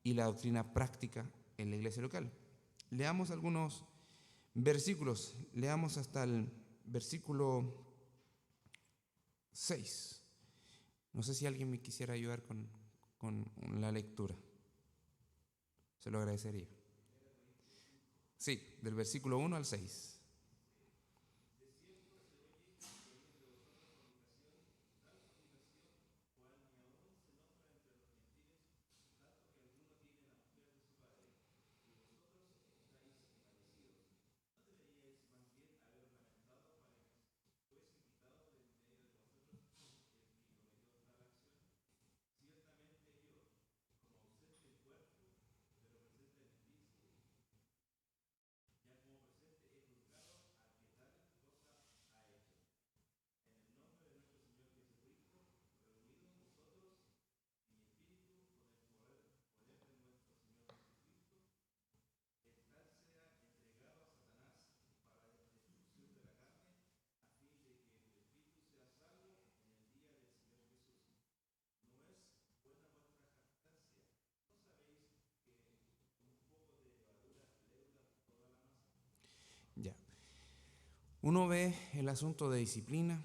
y la doctrina práctica en la iglesia local. Leamos algunos versículos, leamos hasta el versículo 6. No sé si alguien me quisiera ayudar con la lectura. Se lo agradecería. Sí, del versículo 1 al 6. Ya. Uno ve el asunto de disciplina,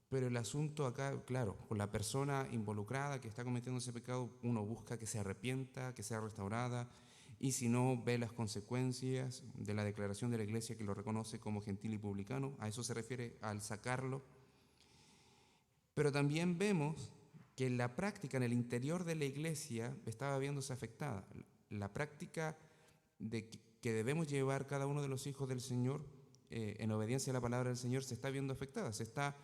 pero el asunto acá, claro, con la persona involucrada que está cometiendo ese pecado, uno busca que se arrepienta, que sea restaurada, y si no, ve las consecuencias de la declaración de la iglesia que lo reconoce como gentil y publicano. A eso se refiere al sacarlo. Pero también vemos que la práctica en el interior de la iglesia estaba viéndose afectada. La práctica que debemos llevar cada uno de los hijos del Señor en obediencia a la palabra del Señor se está viendo afectada, se está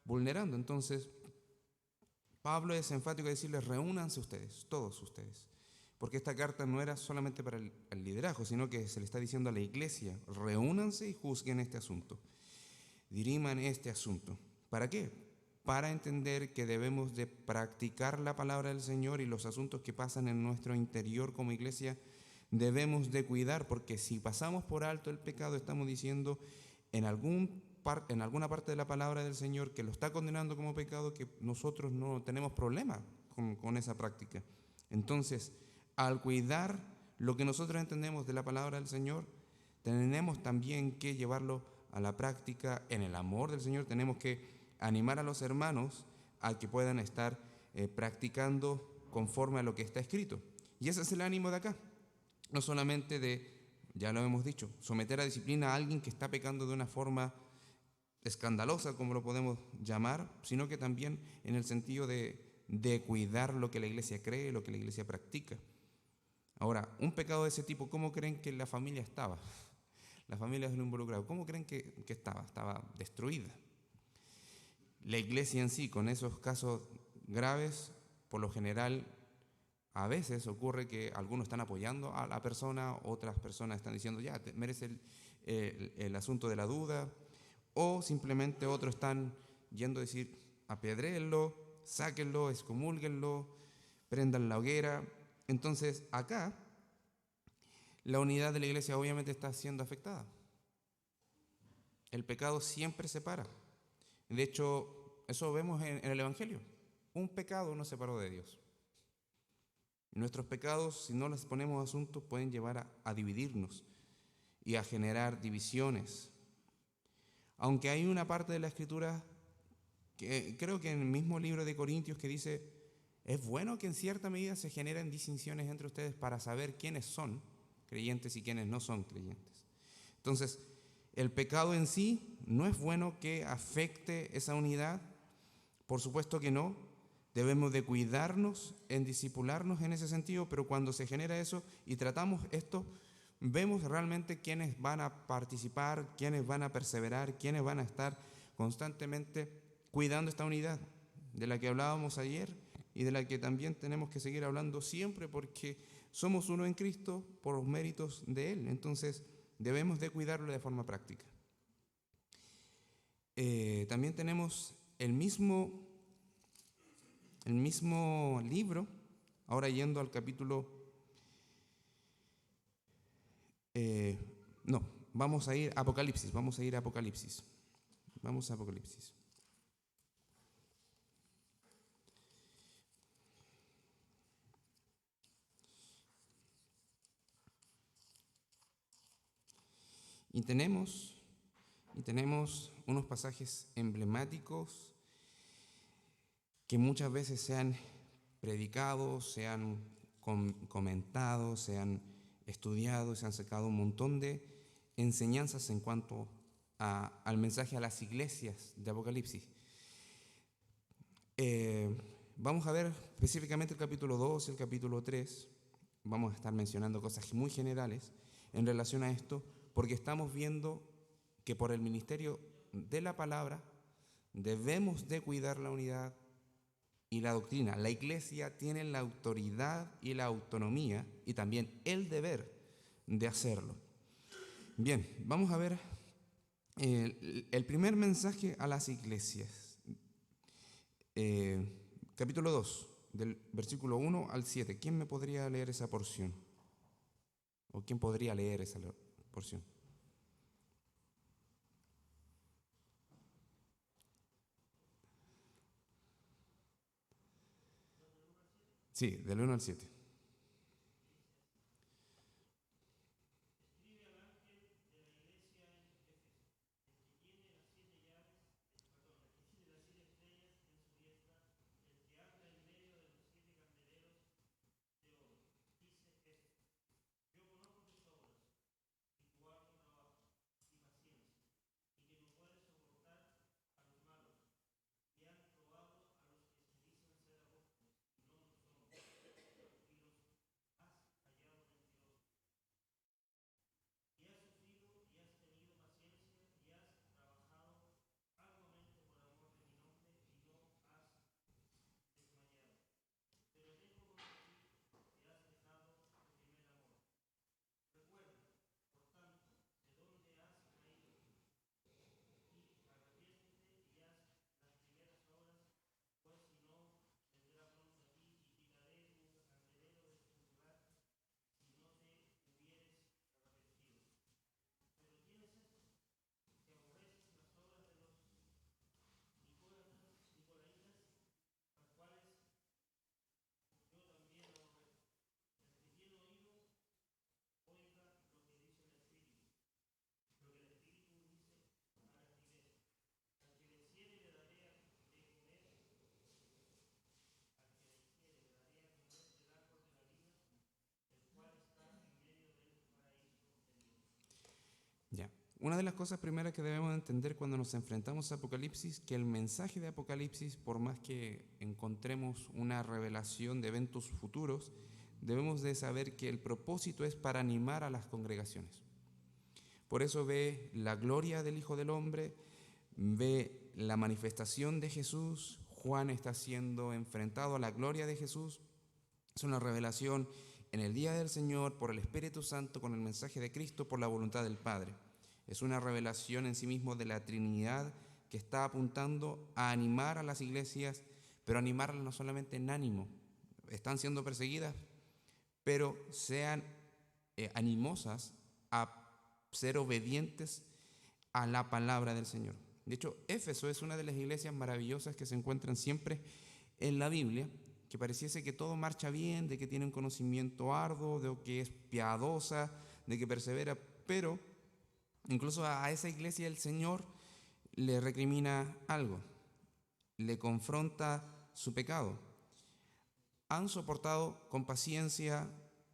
vulnerando. Entonces, Pablo es enfático en decirles: reúnanse ustedes, todos ustedes. Porque esta carta no era solamente para el liderazgo, sino que se le está diciendo a la iglesia: reúnanse y juzguen este asunto, diriman este asunto. ¿Para qué? Para entender que debemos de practicar la palabra del Señor, y los asuntos que pasan en nuestro interior como iglesia debemos de cuidar, porque si pasamos por alto el pecado, estamos diciendo en alguna parte de la palabra del Señor que lo está condenando como pecado, que nosotros no tenemos problema con esa práctica. Entonces, al cuidar lo que nosotros entendemos de la palabra del Señor, tenemos también que llevarlo a la práctica en el amor del Señor. Tenemos que animar a los hermanos a que puedan estar practicando conforme a lo que está escrito. Y ese es el ánimo de acá. No solamente de, ya lo hemos dicho, someter a disciplina a alguien que está pecando de una forma escandalosa, como lo podemos llamar, sino que también en el sentido de cuidar lo que la iglesia cree, lo que la iglesia practica. Ahora, un pecado de ese tipo, ¿cómo creen que la familia estaba? La familia de los involucrados, ¿cómo creen que estaba? Estaba destruida. La iglesia en sí, con esos casos graves, por lo general, a veces ocurre que algunos están apoyando a la persona, otras personas están diciendo: ya, merece el asunto de la duda, o simplemente otros están yendo a decir: apedréenlo, sáquenlo, excomúlguenlo, prendan la hoguera. Entonces, acá, la unidad de la iglesia obviamente está siendo afectada. El pecado siempre separa. De hecho, eso vemos en el Evangelio. Un pecado nos separó de Dios. Nuestros pecados, si no les ponemos asuntos, pueden llevar a dividirnos y a generar divisiones. Aunque hay una parte de la Escritura, que creo que en el mismo libro de Corintios, que dice: es bueno que en cierta medida se generen distinciones entre ustedes para saber quiénes son creyentes y quiénes no son creyentes. Entonces, el pecado en sí no es bueno que afecte esa unidad. Por supuesto que no. Debemos de cuidarnos en discipularnos en ese sentido, pero cuando se genera eso y tratamos esto, vemos realmente quiénes van a participar, quiénes van a perseverar, quiénes van a estar constantemente cuidando esta unidad de la que hablábamos ayer y de la que también tenemos que seguir hablando siempre, porque somos uno en Cristo por los méritos de Él. Entonces debemos de cuidarlo de forma práctica. También tenemos el mismo libro, ahora yendo al capítulo, no, vamos a ir a Apocalipsis, vamos a Apocalipsis. Y tenemos unos pasajes emblemáticos que muchas veces se han predicado, se han comentado, se han estudiado, se han sacado un montón de enseñanzas en cuanto al mensaje a las iglesias de Apocalipsis. Vamos a ver específicamente el capítulo 2 y el capítulo 3. Vamos a estar mencionando cosas muy generales en relación a esto, porque estamos viendo que por el ministerio de la palabra debemos de cuidar la unidad y la doctrina. La iglesia tiene la autoridad y la autonomía y también el deber de hacerlo. Bien, vamos a ver el primer mensaje a las iglesias. Capítulo 2, del versículo 1 al 7. ¿Quién me podría leer esa porción? ¿O quién podría leer esa porción? Sí, del 1 al 7. Ya. Una de las cosas primeras que debemos entender cuando nos enfrentamos a Apocalipsis, que el mensaje de Apocalipsis, por más que encontremos una revelación de eventos futuros, debemos de saber que el propósito es para animar a las congregaciones. Por eso ve la gloria del Hijo del Hombre, ve la manifestación de Jesús. Juan está siendo enfrentado a la gloria de Jesús. Es una revelación en el día del Señor por el Espíritu Santo, con el mensaje de Cristo, por la voluntad del Padre. Es una revelación en sí mismo de la Trinidad que está apuntando a animar a las iglesias, pero animarlas no solamente en ánimo. Están siendo perseguidas, pero sean animosas a ser obedientes a la palabra del Señor. De hecho, Éfeso es una de las iglesias maravillosas que se encuentran siempre en la Biblia, que pareciese que todo marcha bien, de que tiene un conocimiento arduo, de que es piadosa, de que persevera, pero incluso a esa iglesia el Señor le recrimina algo, le confronta su pecado. Han soportado con paciencia,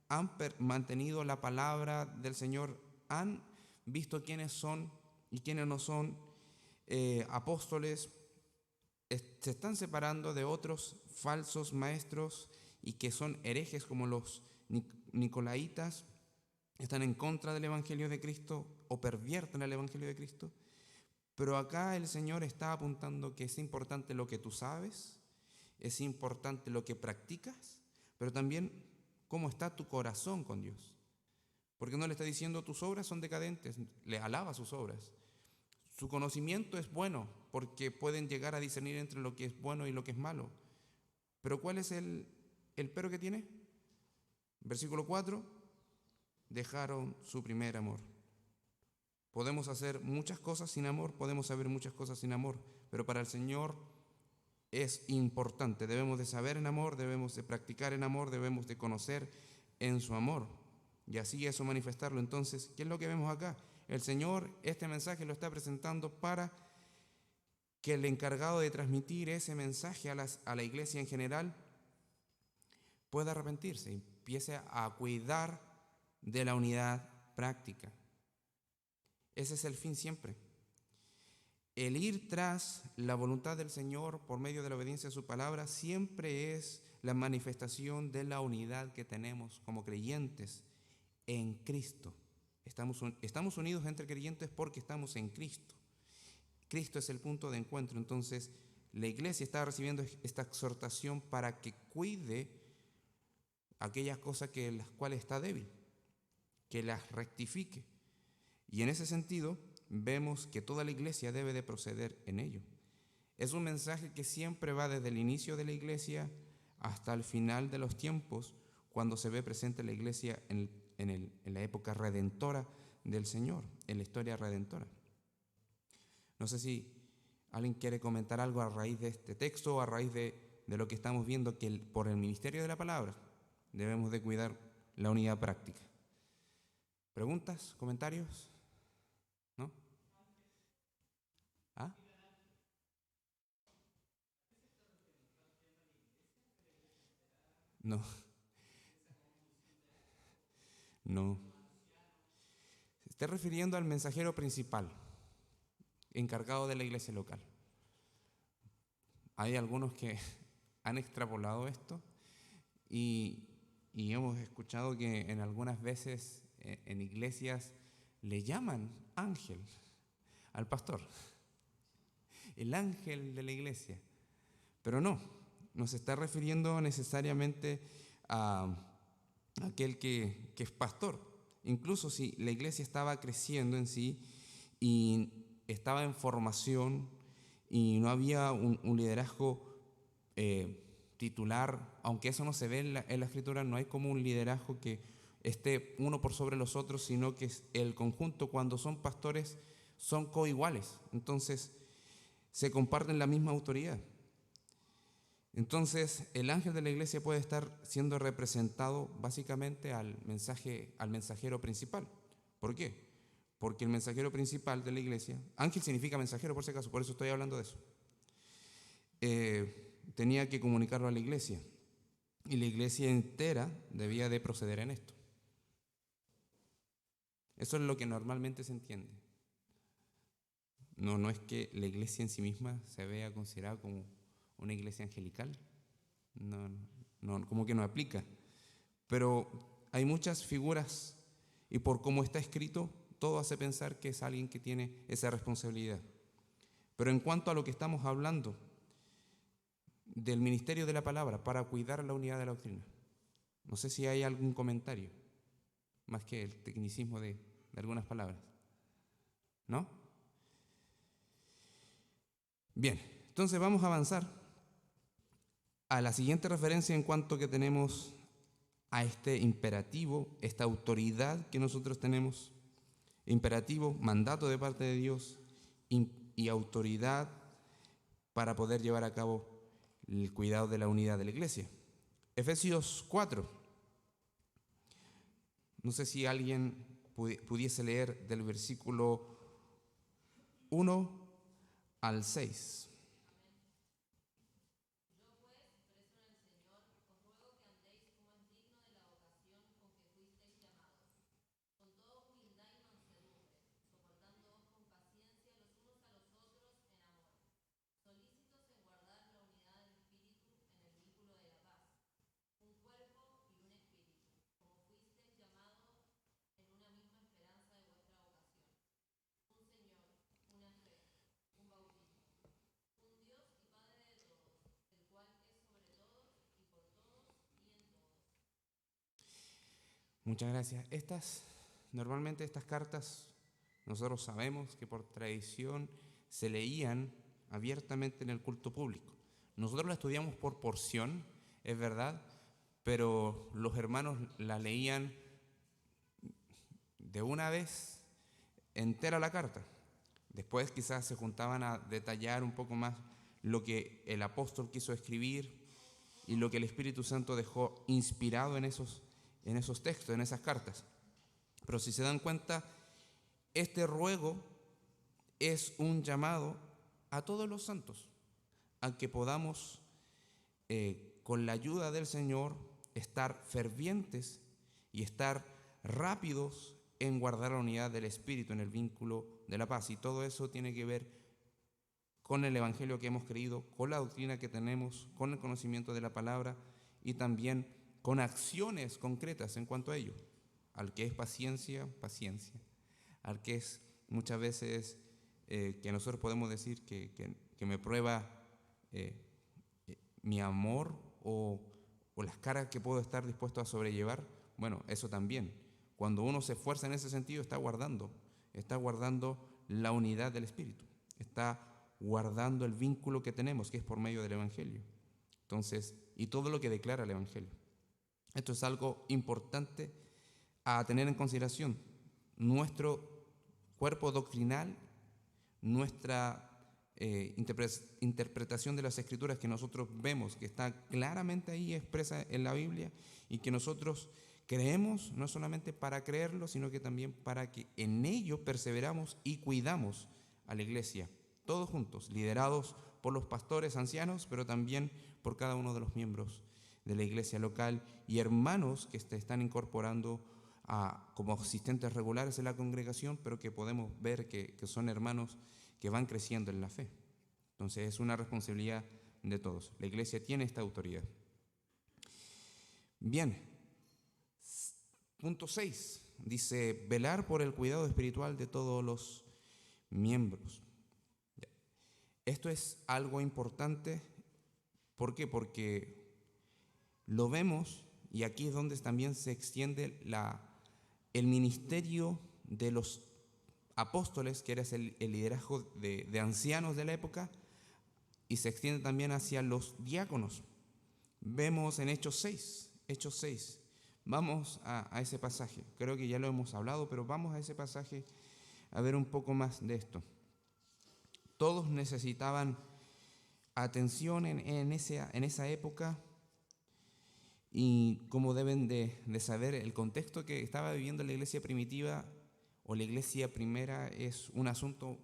han mantenido la palabra del Señor, han visto quiénes son y quiénes no son apóstoles, se están separando de otros falsos maestros y que son herejes como los nicolaitas, están en contra del Evangelio de Cristo o pervierten el Evangelio de Cristo. Pero acá el Señor está apuntando que es importante lo que tú sabes, es importante lo que practicas, pero también cómo está tu corazón con Dios. Porque no le está diciendo tus obras son decadentes, le alaba sus obras. Su conocimiento es bueno, porque pueden llegar a discernir entre lo que es bueno y lo que es malo. Pero ¿cuál es el pero que tiene? Versículo 4, dejaron su primer amor. Podemos hacer muchas cosas sin amor, podemos saber muchas cosas sin amor, pero para el Señor es importante. Debemos de saber en amor, debemos de practicar en amor, debemos de conocer en su amor. Y así eso manifestarlo. Entonces, ¿qué es lo que vemos acá? el Señor este mensaje lo está presentando para que el encargado de transmitir ese mensaje a la iglesia en general pueda arrepentirse y empiece a cuidar de la unidad práctica. Ese es el fin siempre. El ir tras la voluntad del Señor por medio de la obediencia a su palabra siempre es la manifestación de la unidad que tenemos como creyentes en Cristo. Estamos unidos entre creyentes porque estamos en Cristo. Cristo es el punto de encuentro. Entonces, la iglesia está recibiendo esta exhortación para que cuide aquellas cosas que las cuales está débil, que las rectifique. Y en ese sentido, vemos que toda la iglesia debe de proceder en ello. Es un mensaje que siempre va desde el inicio de la iglesia hasta el final de los tiempos, cuando se ve presente la iglesia en la época redentora del Señor, en la historia redentora. No sé si alguien quiere comentar algo a raíz de este texto o a raíz de lo que estamos viendo, que por el ministerio de la palabra debemos de cuidar la unidad práctica. ¿Preguntas? ¿Comentarios? ¿No? ¿Ah? No. No. Se está refiriendo al mensajero principal, encargado de la iglesia local. Hay algunos que han extrapolado esto y hemos escuchado que en algunas veces en iglesias le llaman ángel al pastor, el ángel de la iglesia. Pero no se está refiriendo necesariamente a aquel que es pastor. Incluso si la iglesia estaba creciendo en sí y estaba en formación y no había un liderazgo titular, aunque eso no se ve en la escritura, no hay como un liderazgo que esté uno por sobre los otros, sino que es el conjunto. Cuando son pastores son coiguales, entonces se comparten la misma autoridad. Entonces el ángel de la iglesia puede estar siendo representado básicamente al mensajero principal. ¿Por qué? Porque el mensajero principal de la iglesia, ángel significa mensajero por si acaso, por eso estoy hablando de eso, tenía que comunicarlo a la iglesia y la iglesia entera debía de proceder en esto. Eso es lo que normalmente se entiende. No es que la iglesia en sí misma se vea considerada como una iglesia angelical, no, como que no aplica. Pero hay muchas figuras y por cómo está escrito, todo hace pensar que es alguien que tiene esa responsabilidad. Pero en cuanto a lo que estamos hablando del ministerio de la palabra para cuidar la unidad de la doctrina, no sé si hay algún comentario, más que el tecnicismo de algunas palabras. ¿No? Bien, entonces vamos a avanzar a la siguiente referencia en cuanto que tenemos a este imperativo, esta autoridad que nosotros tenemos, imperativo, mandato de parte de Dios y autoridad para poder llevar a cabo el cuidado de la unidad de la iglesia. Efesios 4. No sé si alguien pudiese leer del versículo 1 al 6. Muchas gracias. Normalmente estas cartas, nosotros sabemos que por tradición se leían abiertamente en el culto público. Nosotros la estudiamos por porción, es verdad, pero los hermanos la leían de una vez entera la carta. Después quizás se juntaban a detallar un poco más lo que el apóstol quiso escribir y lo que el Espíritu Santo dejó inspirado en esos textos, en esas cartas. Pero si se dan cuenta, este ruego es un llamado a todos los santos, a que podamos, con la ayuda del Señor, estar fervientes y estar rápidos en guardar la unidad del Espíritu, en el vínculo de la paz. Y todo eso tiene que ver con el Evangelio que hemos creído, con la doctrina que tenemos, con el conocimiento de la palabra y también con acciones concretas en cuanto a ello. Al que es paciencia, paciencia. Al que es muchas veces que nosotros podemos decir que me prueba mi amor o las cargas que puedo estar dispuesto a sobrellevar. Bueno, eso también. Cuando uno se esfuerza en ese sentido, está guardando la unidad del Espíritu, está guardando el vínculo que tenemos, que es por medio del Evangelio. Entonces, y todo lo que declara el Evangelio. Esto es algo importante a tener en consideración. Nuestro cuerpo doctrinal, nuestra interpretación de las Escrituras que nosotros vemos, que está claramente ahí expresa en la Biblia y que nosotros creemos no solamente para creerlo, sino que también para que en ello perseveramos y cuidamos a la iglesia, todos juntos, liderados por los pastores ancianos, pero también por cada uno de los miembros de la iglesia local y hermanos que se están incorporando como asistentes regulares en la congregación, pero que podemos ver que son hermanos que van creciendo en la fe. Entonces es una responsabilidad de todos. La iglesia tiene esta autoridad. Bien, punto 6, dice, velar por el cuidado espiritual de todos los miembros. Esto es algo importante. ¿Por qué? Porque lo vemos, y aquí es donde también se extiende el ministerio de los apóstoles, que era el liderazgo de ancianos de la época, y se extiende también hacia los diáconos. Vemos en Hechos 6. Vamos a ese pasaje. Creo que ya lo hemos hablado, pero vamos a ese pasaje a ver un poco más de esto. Todos necesitaban atención en esa época, y como deben de saber, el contexto que estaba viviendo la iglesia primitiva o la iglesia primera es un asunto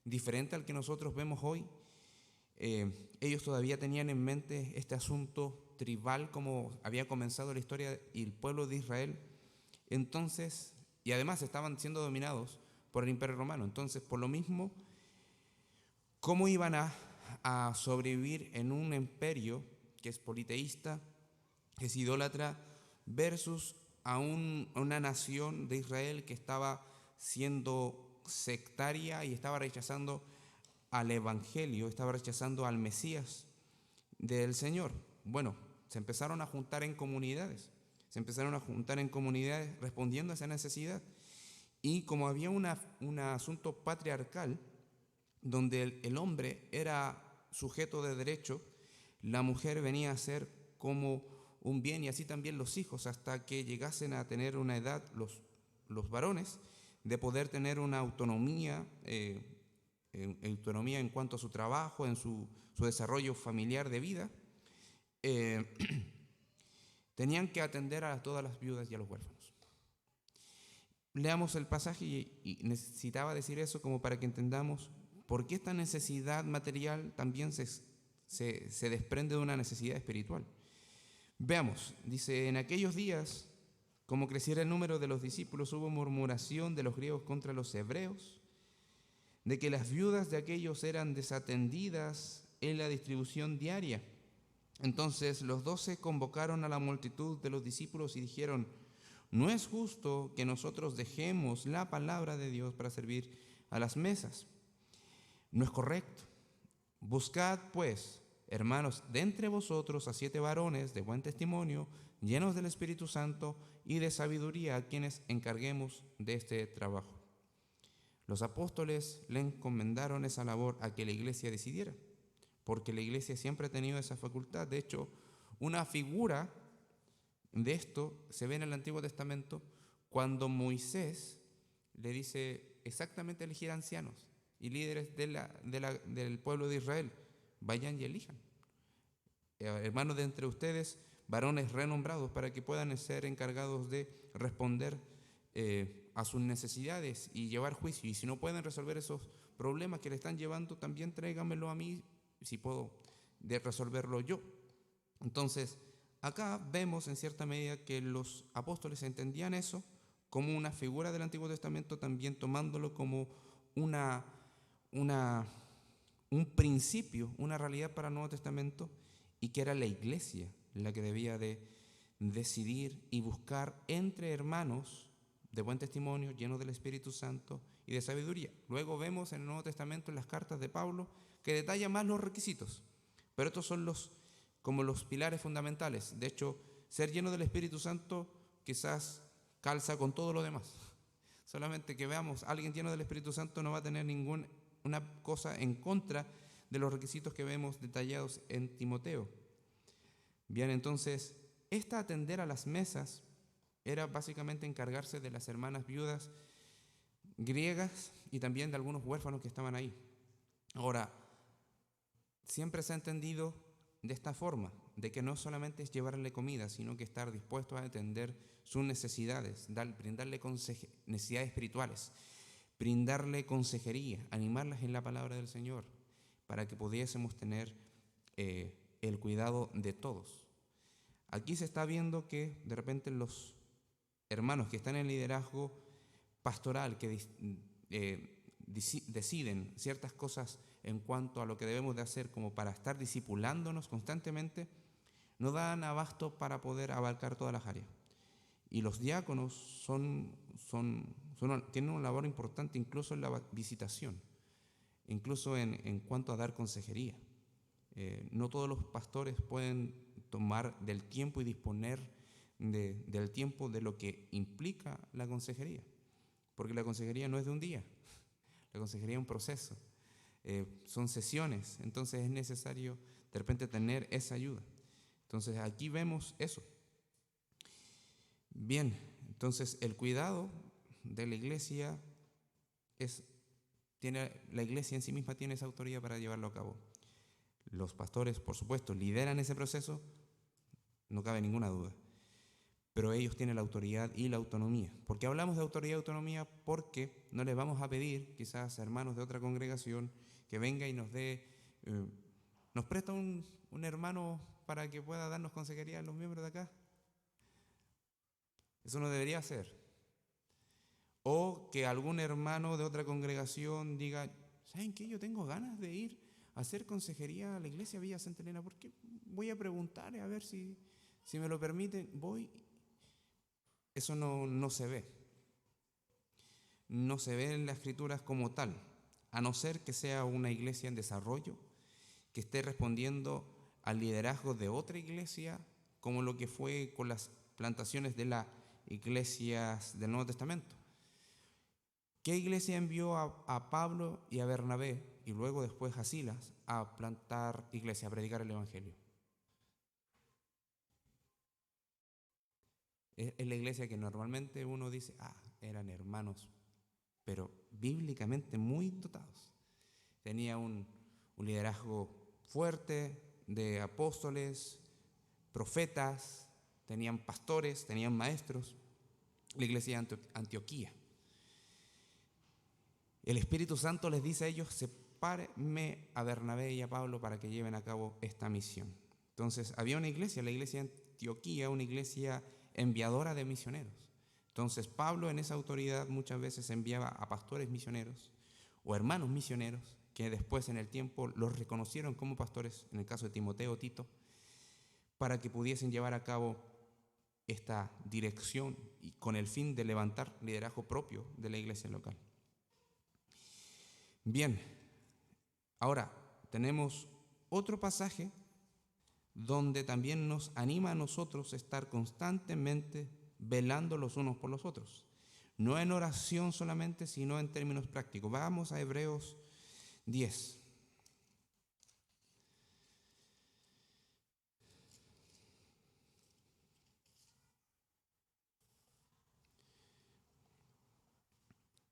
diferente al que nosotros vemos hoy. Ellos todavía tenían en mente este asunto tribal, como había comenzado la historia y el pueblo de Israel. Entonces, y además estaban siendo dominados por el Imperio Romano. Entonces, por lo mismo, ¿cómo iban a sobrevivir en un imperio que es politeísta, que es idólatra, versus a una nación de Israel que estaba siendo sectaria y estaba rechazando al Evangelio, estaba rechazando al Mesías del Señor? Bueno, se empezaron a juntar en comunidades, respondiendo a esa necesidad. Y como había un asunto patriarcal, donde el hombre era sujeto de derecho, la mujer venía a ser como un bien, y así también los hijos, hasta que llegasen a tener una edad, los varones, de poder tener una autonomía, autonomía en cuanto a su trabajo, en su desarrollo familiar de vida. Tenían que atender a todas las viudas y a los huérfanos. Leamos el pasaje y necesitaba decir eso como para que entendamos por qué esta necesidad material también se desprende de una necesidad espiritual. Veamos, dice, en aquellos días, como creciera el número de los discípulos, hubo murmuración de los griegos contra los hebreos, de que las viudas de aquellos eran desatendidas en la distribución diaria. Entonces los 12 convocaron a la multitud de los discípulos y dijeron: no es justo que nosotros dejemos la palabra de Dios para servir a las mesas. No es correcto. Buscad, pues, hermanos, de entre vosotros a 7 varones de buen testimonio, llenos del Espíritu Santo y de sabiduría, a quienes encarguemos de este trabajo. Los apóstoles le encomendaron esa labor a que la iglesia decidiera, porque la iglesia siempre ha tenido esa facultad. De hecho, una figura de esto se ve en el Antiguo Testamento cuando Moisés le dice exactamente elegir ancianos y líderes del pueblo de Israel. Vayan y elijan hermanos de entre ustedes, varones renombrados, para que puedan ser encargados de responder a sus necesidades y llevar juicio. Y si no pueden resolver esos problemas que le están llevando, también tráiganmelo a mí, si puedo resolverlo yo. Entonces, acá vemos en cierta medida que los apóstoles entendían eso como una figura del Antiguo Testamento, también tomándolo como un principio, una realidad para el Nuevo Testamento, y que era la iglesia la que debía de decidir y buscar entre hermanos de buen testimonio, llenos del Espíritu Santo y de sabiduría. Luego vemos en el Nuevo Testamento, en las cartas de Pablo, que detalla más los requisitos, pero estos son como los pilares fundamentales. De hecho, ser lleno del Espíritu Santo quizás calza con todo lo demás. Solamente que veamos, alguien lleno del Espíritu Santo no va a tener ninguna cosa en contra de los requisitos que vemos detallados en Timoteo. Bien, entonces, atender a las mesas era básicamente encargarse de las hermanas viudas griegas y también de algunos huérfanos que estaban ahí. Ahora, siempre se ha entendido de esta forma, de que no solamente es llevarle comida, sino que estar dispuesto a atender sus necesidades, brindarle necesidades espirituales, brindarle consejería, animarlas en la palabra del Señor, para que pudiésemos tener el cuidado de todos. Aquí se está viendo que de repente los hermanos que están en liderazgo pastoral, que deciden ciertas cosas en cuanto a lo que debemos de hacer como para estar discipulándonos constantemente, no dan abasto para poder abarcar todas las áreas. Y los diáconos tienen una labor importante incluso en la visitación, incluso en cuanto a dar consejería. No todos los pastores pueden tomar del tiempo y disponer del tiempo de lo que implica la consejería, porque la consejería no es de un día, la consejería es un proceso, son sesiones, entonces es necesario de repente tener esa ayuda. Entonces aquí vemos eso. Bien, entonces el cuidado de la iglesia la iglesia en sí misma tiene esa autoridad para llevarlo a cabo. Los pastores, por supuesto, lideran ese proceso, no cabe ninguna duda, pero ellos tienen la autoridad y la autonomía. ¿Por qué hablamos de autoridad y autonomía? Porque no les vamos a pedir, quizás a hermanos de otra congregación, que venga y nos presta un hermano para que pueda darnos consejería a los miembros de acá. Eso no debería ser. O que algún hermano de otra congregación diga, ¿saben qué? Yo tengo ganas de ir a hacer consejería a la iglesia Villa Santa Elena, porque voy a preguntar a ver si me lo permiten, voy. Eso no se ve. No se ve en las Escrituras como tal, a no ser que sea una iglesia en desarrollo, que esté respondiendo al liderazgo de otra iglesia, como lo que fue con las plantaciones de las iglesias del Nuevo Testamento. ¿Qué iglesia envió a Pablo y a Bernabé y luego después a Silas a plantar iglesia, a predicar el Evangelio? Es la iglesia que normalmente uno dice, eran hermanos, pero bíblicamente muy dotados. Tenía un liderazgo fuerte de apóstoles, profetas, tenían pastores, tenían maestros. La iglesia de Antioquía. El Espíritu Santo les dice a ellos, sepárenme a Bernabé y a Pablo para que lleven a cabo esta misión. Entonces había una iglesia, la iglesia de Antioquía, una iglesia enviadora de misioneros. Entonces Pablo en esa autoridad muchas veces enviaba a pastores misioneros o hermanos misioneros que después en el tiempo los reconocieron como pastores, en el caso de Timoteo, Tito, para que pudiesen llevar a cabo esta dirección y con el fin de levantar liderazgo propio de la iglesia local. Bien, ahora tenemos otro pasaje donde también nos anima a nosotros a estar constantemente velando los unos por los otros. No en oración solamente, sino en términos prácticos. Vamos a Hebreos 10.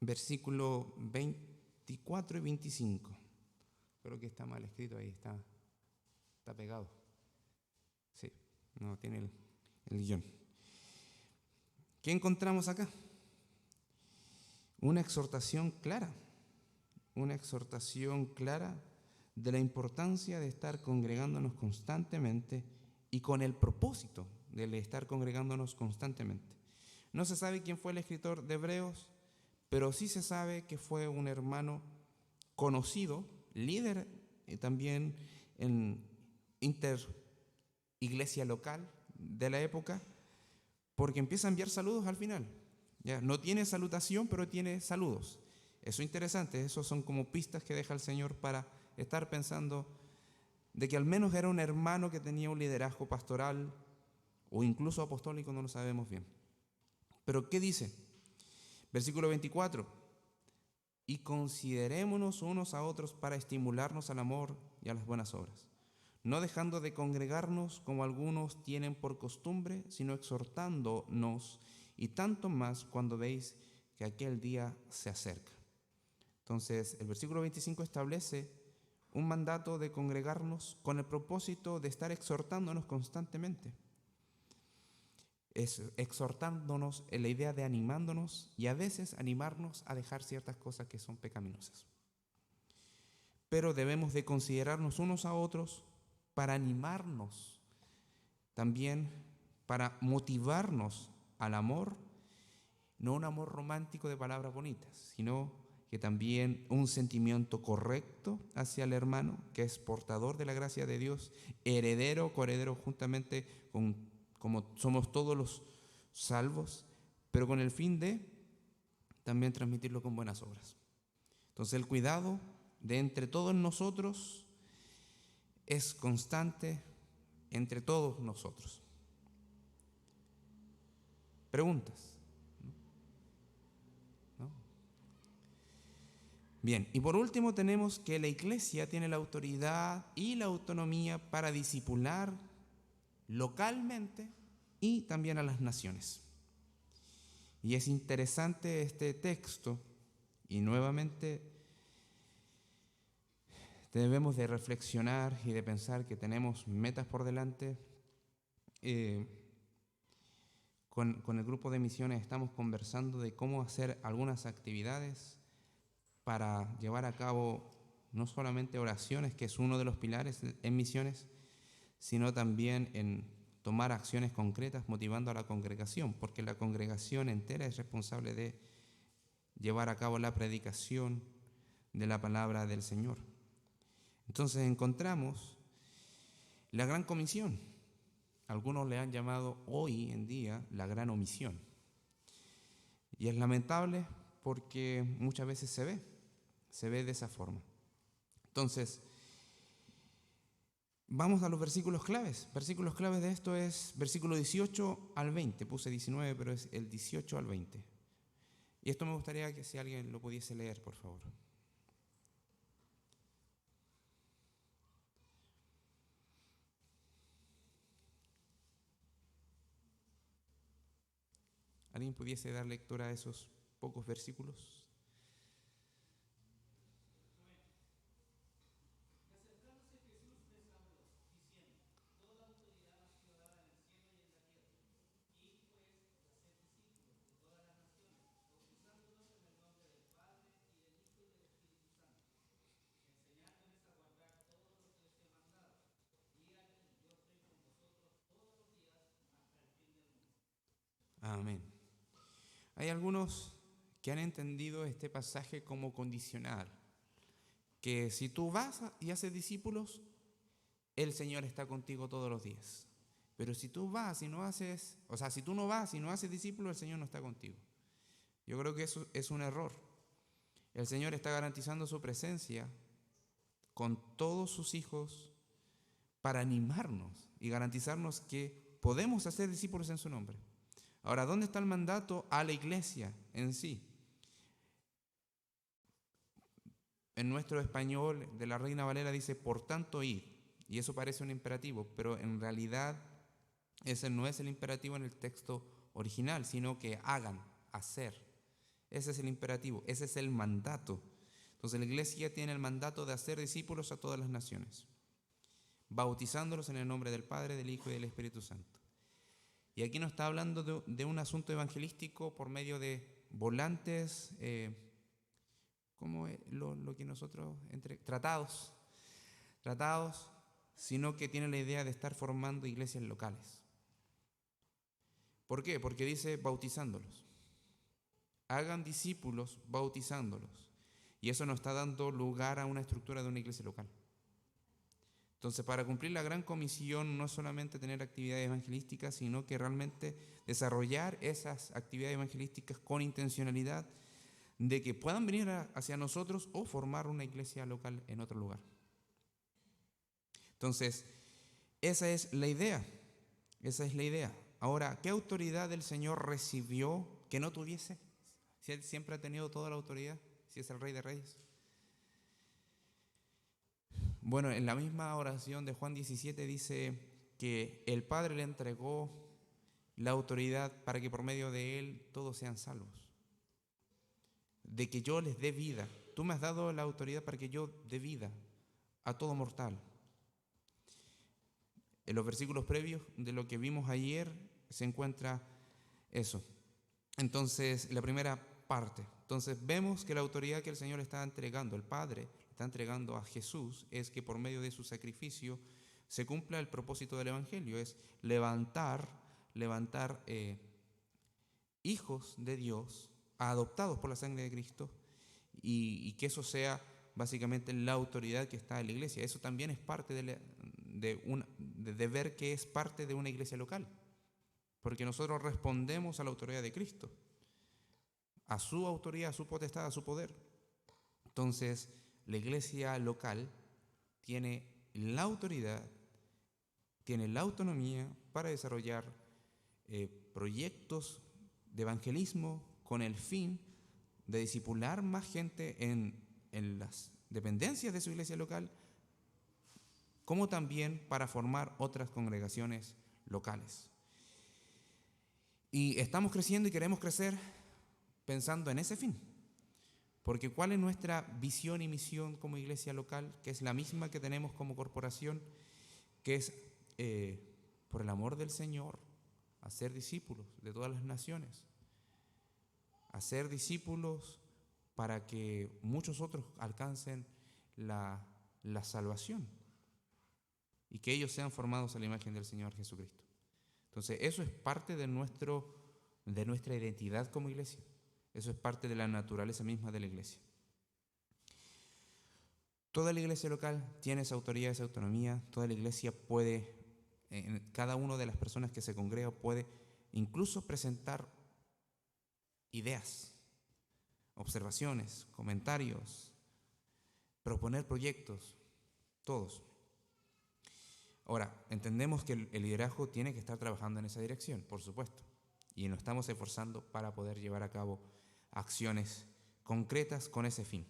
Versículo 24 y 25. Creo que está mal escrito ahí, está pegado. Sí, no tiene el guión. ¿Qué encontramos acá? una exhortación clara de la importancia de estar congregándonos constantemente y con el propósito de estar congregándonos constantemente. No se sabe quién fue el escritor de Hebreos, pero sí se sabe que fue un hermano conocido, líder también en interiglesia local de la época, porque empieza a enviar saludos al final. Ya, no tiene salutación, pero tiene saludos. Eso es interesante, eso son como pistas que deja el Señor para estar pensando de que al menos era un hermano que tenía un liderazgo pastoral o incluso apostólico, no lo sabemos bien. Pero ¿qué dice? Versículo 24. Y considerémonos unos a otros para estimularnos al amor y a las buenas obras, no dejando de congregarnos como algunos tienen por costumbre, sino exhortándonos, y tanto más cuando veis que aquel día se acerca. Entonces, el versículo 25 establece un mandato de congregarnos con el propósito de estar exhortándonos constantemente. Es exhortándonos en la idea de animándonos y a veces animarnos a dejar ciertas cosas que son pecaminosas. Pero debemos de considerarnos unos a otros para animarnos, también para motivarnos al amor, no un amor romántico de palabras bonitas, sino que también un sentimiento correcto hacia el hermano, que es portador de la gracia de Dios, heredero, coheredero juntamente como somos todos los salvos, pero con el fin de también transmitirlo con buenas obras. Entonces el cuidado de entre todos nosotros es constante entre todos nosotros. ¿Preguntas? ¿No? Bien, y por último tenemos que la Iglesia tiene la autoridad y la autonomía para discipular localmente y también a las naciones. Y es interesante este texto, y nuevamente debemos de reflexionar y de pensar que tenemos metas por delante. Con el grupo de misiones estamos conversando de cómo hacer algunas actividades para llevar a cabo no solamente oraciones, que es uno de los pilares en misiones, sino también en tomar acciones concretas motivando a la congregación, porque la congregación entera es responsable de llevar a cabo la predicación de la palabra del Señor. Entonces encontramos la gran comisión. Algunos le han llamado hoy en día la gran omisión. Y es lamentable porque muchas veces se ve de esa forma. Entonces, vamos a los versículos claves. Versículos claves de esto es versículo 18 al 20. Puse 19, pero es el 18 al 20. Y esto me gustaría que si alguien lo pudiese leer, por favor. ¿Alguien pudiese dar lectura a esos pocos versículos? Amén. Hay algunos que han entendido este pasaje como condicional, que si tú vas y haces discípulos, el Señor está contigo todos los días. Pero si tú vas y no haces, si tú no vas y no haces discípulos, el Señor no está contigo. Yo creo que eso es un error. El Señor está garantizando su presencia con todos sus hijos para animarnos y garantizarnos que podemos hacer discípulos en su nombre. Ahora, ¿dónde está el mandato a la iglesia en sí? En nuestro español de la Reina Valera dice, por tanto, id. Y eso parece un imperativo, pero en realidad ese no es el imperativo en el texto original, sino que hagan, hacer. Ese es el imperativo, ese es el mandato. Entonces la iglesia tiene el mandato de hacer discípulos a todas las naciones, bautizándolos en el nombre del Padre, del Hijo y del Espíritu Santo. Y aquí no está hablando de un asunto evangelístico por medio de volantes, como lo que nosotros, tratados, sino que tiene la idea de estar formando iglesias locales. ¿Por qué? Porque dice bautizándolos. Hagan discípulos bautizándolos. Y eso nos está dando lugar a una estructura de una iglesia local. Entonces, para cumplir la gran comisión, no es solamente tener actividades evangelísticas, sino que realmente desarrollar esas actividades evangelísticas con intencionalidad de que puedan venir hacia nosotros o formar una iglesia local en otro lugar. Entonces, esa es la idea. Ahora, ¿qué autoridad el Señor recibió que no tuviese? Si Él siempre ha tenido toda la autoridad, si es el Rey de Reyes. Bueno, en la misma oración de Juan 17 dice que el Padre le entregó la autoridad para que por medio de Él todos sean salvos. De que yo les dé vida. Tú me has dado la autoridad para que yo dé vida a todo mortal. En los versículos previos de lo que vimos ayer se encuentra eso. Entonces, la primera parte. Entonces, vemos que la autoridad que el Señor está entregando, el Padre está entregando a Jesús, es que por medio de su sacrificio se cumpla el propósito del Evangelio, es levantar hijos de Dios, adoptados por la sangre de Cristo, y que eso sea básicamente la autoridad que está en la iglesia. Eso también es parte de ver que es parte de una iglesia local, porque nosotros respondemos a la autoridad de Cristo, a su autoridad, a su potestad, a su poder. Entonces, la iglesia local tiene la autoridad, tiene la autonomía para desarrollar proyectos de evangelismo con el fin de discipular más gente en las dependencias de su iglesia local, como también para formar otras congregaciones locales. Y estamos creciendo y queremos crecer pensando en ese fin. Porque ¿cuál es nuestra visión y misión como iglesia local? Que es la misma que tenemos como corporación, que es, por el amor del Señor, hacer discípulos de todas las naciones. Hacer discípulos para que muchos otros alcancen la salvación y que ellos sean formados a la imagen del Señor Jesucristo. Entonces, eso es parte de nuestra identidad como iglesia. Eso es parte de la naturaleza misma de la iglesia. Toda la iglesia local tiene esa autoridad, esa autonomía. Toda la iglesia puede, cada una de las personas que se congrega puede incluso presentar ideas, observaciones, comentarios, proponer proyectos, todos. Ahora, entendemos que el liderazgo tiene que estar trabajando en esa dirección, por supuesto, y nos estamos esforzando para poder llevar a cabo acciones concretas con ese fin.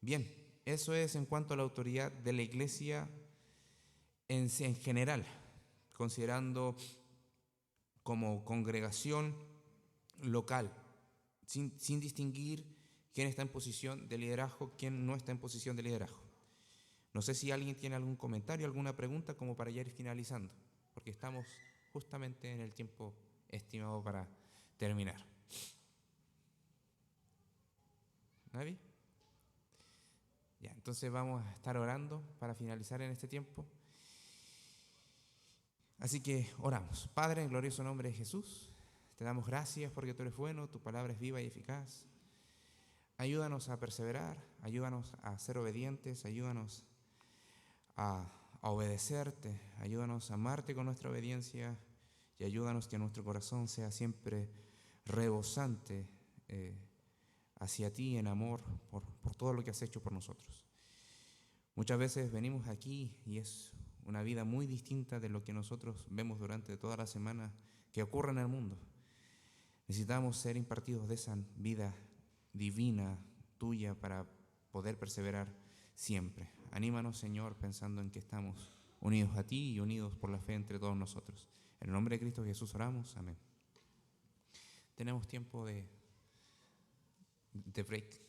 Bien, eso es en cuanto a la autoridad de la iglesia en general, considerando como congregación local, sin distinguir quién está en posición de liderazgo, quién no está en posición de liderazgo. No sé si alguien tiene algún comentario, alguna pregunta como para ya ir finalizando, porque estamos justamente en el tiempo estimado para terminar. ¿Nadie? Ya, entonces vamos a estar orando para finalizar en este tiempo. Así que oramos. Padre, en glorioso nombre de Jesús, te damos gracias porque tú eres bueno, tu palabra es viva y eficaz. Ayúdanos a perseverar, ayúdanos a ser obedientes, ayúdanos a obedecerte, ayúdanos a amarte con nuestra obediencia y ayúdanos que nuestro corazón sea siempre rebosante hacia ti en amor por todo lo que has hecho por nosotros. Muchas veces venimos aquí y es una vida muy distinta de lo que nosotros vemos durante toda la semana que ocurre en el mundo. Necesitamos ser impartidos de esa vida divina tuya para poder perseverar siempre. Anímanos, Señor, pensando en que estamos unidos a ti y unidos por la fe entre todos nosotros. En el nombre de Cristo Jesús oramos. Amén. Tenemos tiempo de break.